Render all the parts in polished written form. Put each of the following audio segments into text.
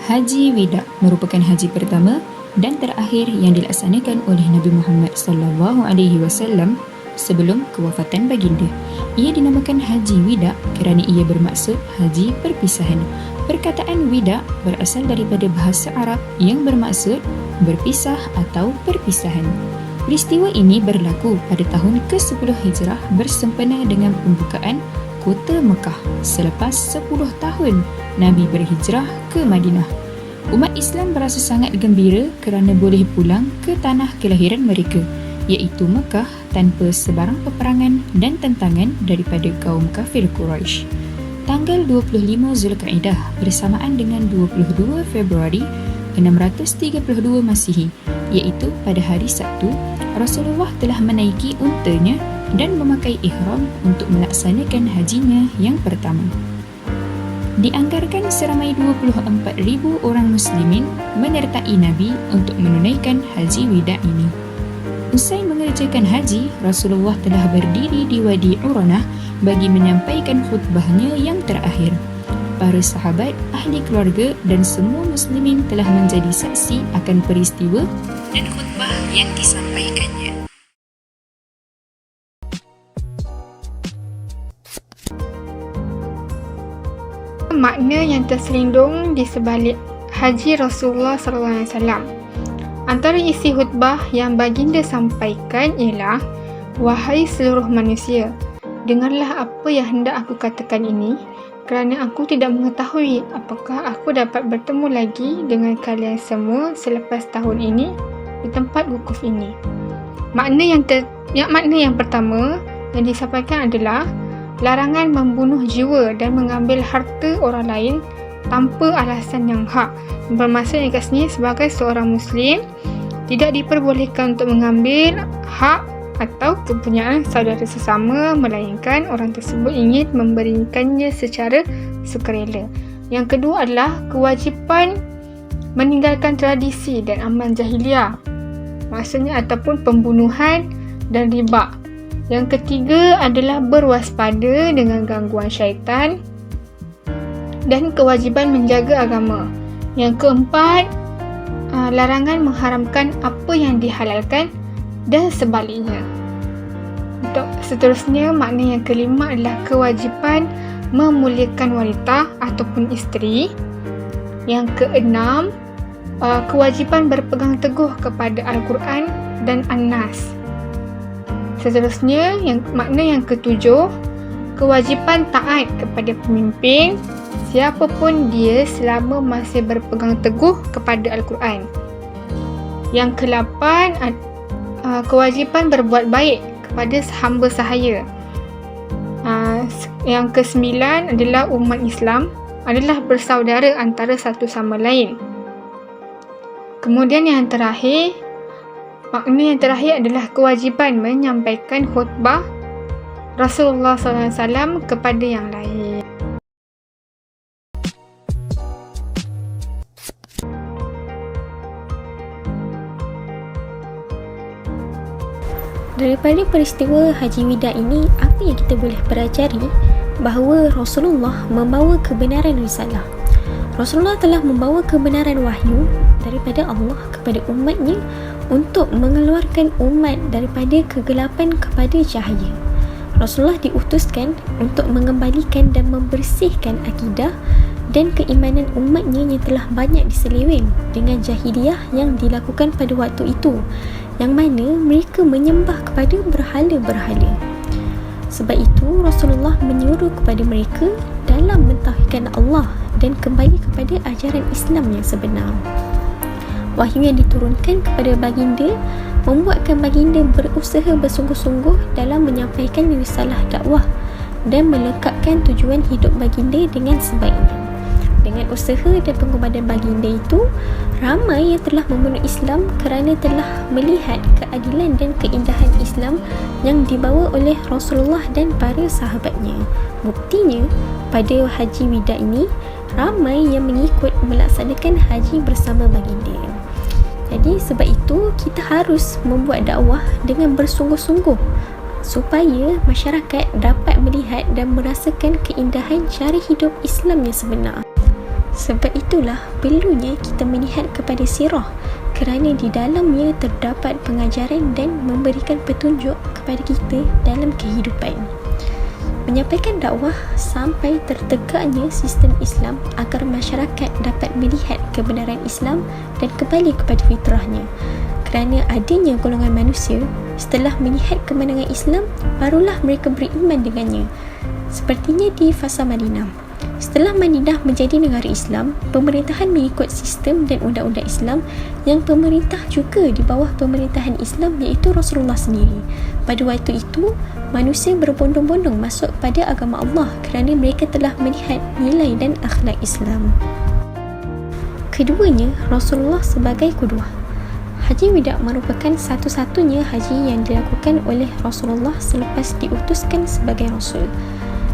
Haji Wida merupakan haji pertama dan terakhir yang dilaksanakan oleh Nabi Muhammad SAW sebelum kewafatan baginda. Ia dinamakan Haji Wida kerana ia bermaksud haji perpisahan. Perkataan wida berasal daripada bahasa Arab yang bermaksud berpisah atau perpisahan. Peristiwa ini berlaku pada tahun ke-10 Hijrah bersempena dengan pembukaan kota Mekah selepas 10 tahun Nabi berhijrah ke Madinah. Umat Islam berasa sangat gembira kerana boleh pulang ke tanah kelahiran mereka, iaitu Mekah, tanpa sebarang peperangan dan tentangan daripada kaum kafir Quraisy. Tanggal 25 Zulkaidah bersamaan dengan 22 Februari 632 Masihi, iaitu pada hari Sabtu, Rasulullah telah menaiki untanya dan memakai ihram untuk melaksanakan hajinya yang pertama. Dianggarkan seramai 24,000 orang muslimin menyertai Nabi untuk menunaikan haji wida ini. Usai mengerjakan haji, Rasulullah telah berdiri di Wadi Uranah bagi menyampaikan khutbahnya yang terakhir. Para sahabat, ahli keluarga dan semua muslimin telah menjadi saksi akan peristiwa dan khutbah yang disampaikannya. Makna yang terselindung di sebalik Haji Rasulullah SAW. Antara isi khutbah yang baginda sampaikan ialah, "Wahai seluruh manusia, dengarlah apa yang hendak aku katakan ini, kerana aku tidak mengetahui apakah aku dapat bertemu lagi dengan kalian semua selepas tahun ini di tempat wukuf ini." Makna yang pertama yang disampaikan adalah larangan membunuh jiwa dan mengambil harta orang lain tanpa alasan yang hak. Bermaksud kat sini, sebagai seorang Muslim tidak diperbolehkan untuk mengambil hak atau kepunyaan saudara sesama, melainkan orang tersebut ingin memberikannya secara sukarela. Yang kedua adalah kewajipan meninggalkan tradisi dan amalan jahiliah, maksudnya ataupun pembunuhan dan riba. Yang ketiga adalah berwaspada dengan gangguan syaitan dan kewajiban menjaga agama. Yang keempat, larangan mengharamkan apa yang dihalalkan dan sebaliknya. Untuk seterusnya, makna yang kelima adalah kewajipan memuliakan wanita ataupun isteri. Yang keenam, kewajipan berpegang teguh kepada Al-Quran dan An-Nas. Seterusnya, makna yang ketujuh, kewajipan taat kepada pemimpin siapapun dia selama masih berpegang teguh kepada Al-Quran. Yang ke-8, kewajipan berbuat baik kepada hamba sahaya. Yang ke-9 adalah umat Islam adalah bersaudara antara satu sama lain. Kemudian yang terakhir, makna yang terakhir adalah kewajipan menyampaikan khutbah Rasulullah SAW kepada yang lain. Daripada peristiwa Haji Wida ini, apa yang kita boleh pelajari? Bahawa Rasulullah membawa kebenaran risalah. Rasulullah telah membawa kebenaran wahyu daripada Allah kepada umatnya untuk mengeluarkan umat daripada kegelapan kepada cahaya. Rasulullah diutuskan untuk mengembalikan dan membersihkan akidah dan keimanan umatnya yang telah banyak diseleweng dengan jahiliyah yang dilakukan pada waktu itu, yang mana mereka menyembah kepada berhala-berhala. Sebab itu Rasulullah menyuruh kepada mereka dalam mentauhidkan Allah dan kembali kepada ajaran Islam yang sebenar. Wahyu yang diturunkan kepada baginda membuatkan baginda berusaha bersungguh-sungguh dalam menyampaikan risalah dakwah dan melengkapkan tujuan hidup baginda dengan sebaiknya. Dengan usaha dan pengorbanan baginda itu, ramai yang telah memeluk Islam kerana telah melihat keadilan dan keindahan Islam yang dibawa oleh Rasulullah dan para sahabatnya. Buktinya, pada Haji Wida ini, ramai yang mengikut melaksanakan haji bersama baginda. Jadi sebab itu kita harus membuat dakwah dengan bersungguh-sungguh supaya masyarakat dapat melihat dan merasakan keindahan cara hidup Islam yang sebenar. Sebab itulah perlunya kita melihat kepada sirah, kerana di dalamnya terdapat pengajaran dan memberikan petunjuk kepada kita dalam kehidupan. Menyampaikan dakwah sampai tertegaknya sistem Islam agar masyarakat dapat melihat kebenaran Islam dan kembali kepada fitrahnya. Kerana adanya golongan manusia, setelah melihat kemenangan Islam, barulah mereka beriman dengannya. Sepertinya di fasa Madinah. Setelah Madinah menjadi negara Islam, pemerintahan mengikut sistem dan undang-undang Islam yang pemerintah juga di bawah pemerintahan Islam, iaitu Rasulullah sendiri. Pada waktu itu, manusia berbondong-bondong masuk pada agama Allah kerana mereka telah melihat nilai dan akhlak Islam. Keduanya, Rasulullah sebagai qudwah. Haji Wida merupakan satu-satunya haji yang dilakukan oleh Rasulullah selepas diutuskan sebagai Rasul.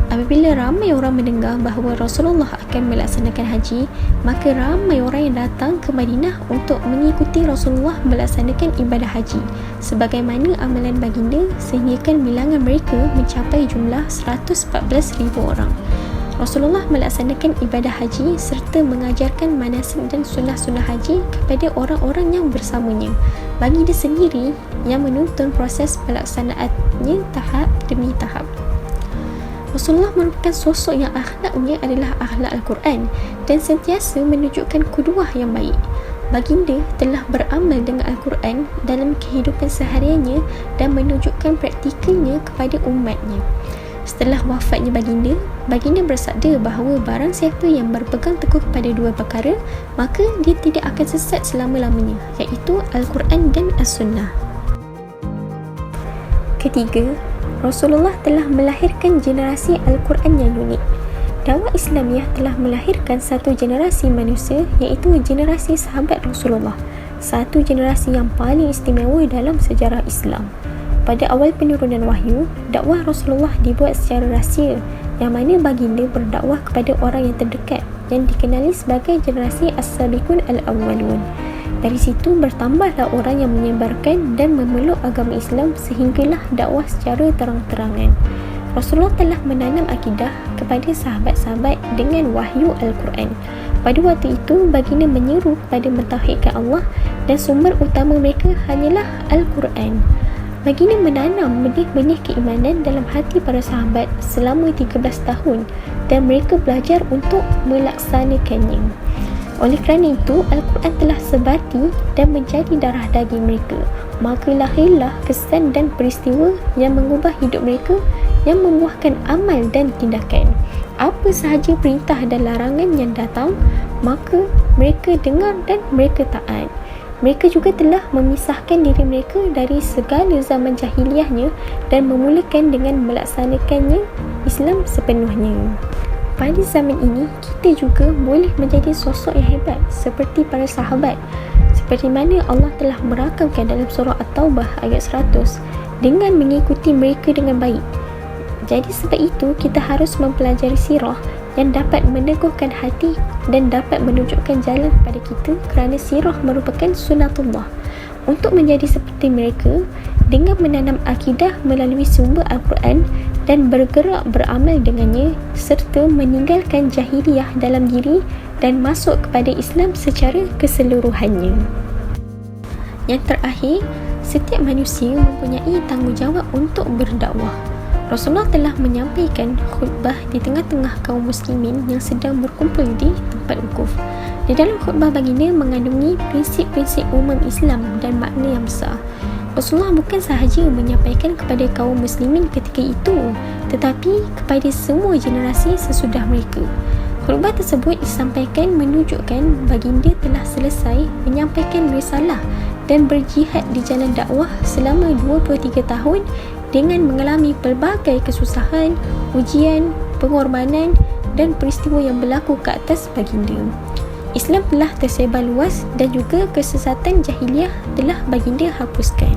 Apabila ramai orang mendengar bahawa Rasulullah akan melaksanakan haji, maka ramai orang yang datang ke Madinah untuk mengikuti Rasulullah melaksanakan ibadah haji sebagaimana amalan baginda, sehinggakan bilangan mereka mencapai jumlah 114,000 orang. Rasulullah melaksanakan ibadah haji serta mengajarkan manasik dan sunnah-sunnah haji kepada orang-orang yang bersamanya. Baginda sendiri yang menuntun proses pelaksanaannya tahap demi tahap. Rasulullah merupakan sosok yang akhlaknya adalah akhlak Al-Quran dan sentiasa menunjukkan qudwah yang baik. Baginda telah beramal dengan Al-Quran dalam kehidupan sehariannya dan menunjukkan praktikalnya kepada umatnya. Setelah wafatnya baginda bersabda bahawa barang siapa yang berpegang teguh pada dua perkara, maka dia tidak akan sesat selama-lamanya, iaitu Al-Quran dan As-Sunnah. Ketiga, Rasulullah telah melahirkan generasi Al-Quran yang unik. Dakwah Islamiah telah melahirkan satu generasi manusia, iaitu generasi sahabat Rasulullah, satu generasi yang paling istimewa dalam sejarah Islam. Pada awal penurunan wahyu, dakwah Rasulullah dibuat secara rahsia, yang mana baginda berdakwah kepada orang yang terdekat yang dikenali sebagai generasi As-Sabiqun Al-Awwalun. Dari situ bertambahlah orang yang menyebarkan dan memeluk agama Islam sehinggalah dakwah secara terang-terangan. Rasulullah telah menanam akidah kepada sahabat-sahabat dengan wahyu Al-Quran. Pada waktu itu, baginda menyeru kepada mentauhidkan Allah dan sumber utama mereka hanyalah Al-Quran. Baginda menanam benih-benih keimanan dalam hati para sahabat selama 13 tahun dan mereka belajar untuk melaksanakannya. Oleh kerana itu, Al-Quran telah sebati dan menjadi darah daging mereka. Maka lahirlah kesan dan peristiwa yang mengubah hidup mereka, yang membuahkan amal dan tindakan. Apa sahaja perintah dan larangan yang datang, maka mereka dengar dan mereka taat. Mereka juga telah memisahkan diri mereka dari segala zaman jahiliahnya dan memulakan dengan melaksanakannya Islam sepenuhnya. Pada zaman ini, kita juga boleh menjadi sosok yang hebat seperti para sahabat, seperti mana Allah telah merakamkan dalam surah At-Taubah ayat 100 dengan mengikuti mereka dengan baik. Jadi sebab itu, kita harus mempelajari sirah yang dapat meneguhkan hati dan dapat menunjukkan jalan kepada kita, kerana sirah merupakan sunnatullah. Untuk menjadi seperti mereka dengan menanam akidah melalui sumber Al-Quran dan bergerak beramal dengannya serta meninggalkan jahiliyah dalam diri dan masuk kepada Islam secara keseluruhannya. Yang terakhir, setiap manusia mempunyai tanggungjawab untuk berdakwah. Rasulullah telah menyampaikan khutbah di tengah-tengah kaum muslimin yang sedang berkumpul di tempat wukuf. Di dalam khutbah baginda mengandungi prinsip-prinsip umum Islam dan makna yang besar. Rasulullah bukan sahaja menyampaikan kepada kaum muslimin ketika itu, tetapi kepada semua generasi sesudah mereka. Khutbah tersebut disampaikan menunjukkan baginda telah selesai menyampaikan risalah dan berjihad di jalan dakwah selama 23 tahun dengan mengalami pelbagai kesusahan, ujian, pengorbanan dan peristiwa yang berlaku ke atas baginda. Islam telah tersebar luas dan juga kesesatan jahiliah telah baginda hapuskan.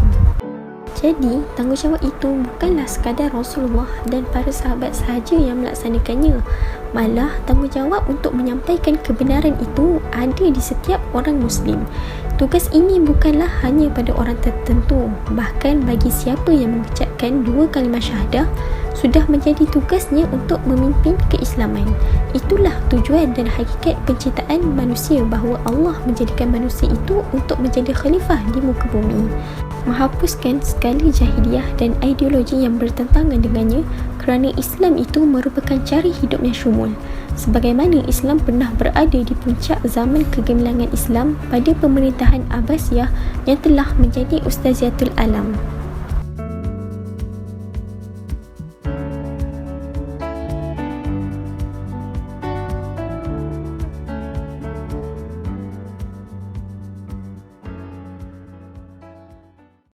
Jadi, tanggungjawab itu bukanlah sekadar Rasulullah dan para sahabat sahaja yang melaksanakannya, Malah tanggungjawab untuk menyampaikan kebenaran itu ada di setiap orang Muslim. Tugas ini bukanlah hanya pada orang tertentu, bahkan bagi siapa yang mengucapkan 2 kalimah syahadah sudah menjadi tugasnya untuk memimpin keislaman. Itulah tujuan dan hakikat penciptaan manusia, bahawa Allah menjadikan manusia itu untuk menjadi khalifah di muka bumi, menghapuskan segala jahiliah dan ideologi yang bertentangan dengannya, kerana Islam itu merupakan cara hidup yang syumul. Sebagaimana Islam pernah berada di puncak zaman kegemilangan Islam pada pemerintahan Abbasiyah yang telah menjadi Ustaziatul Alam.